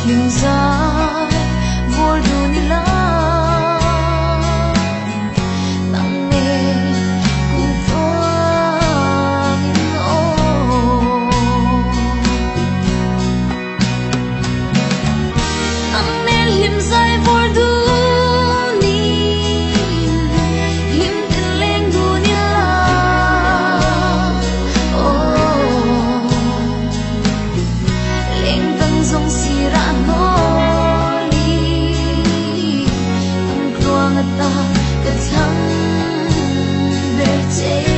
him zai vor du ni la nang me kung tuang in o nang me him zai vor du ni him tin leng du ni la leng tang zong si ra no li tang kluang ta ka thang ber che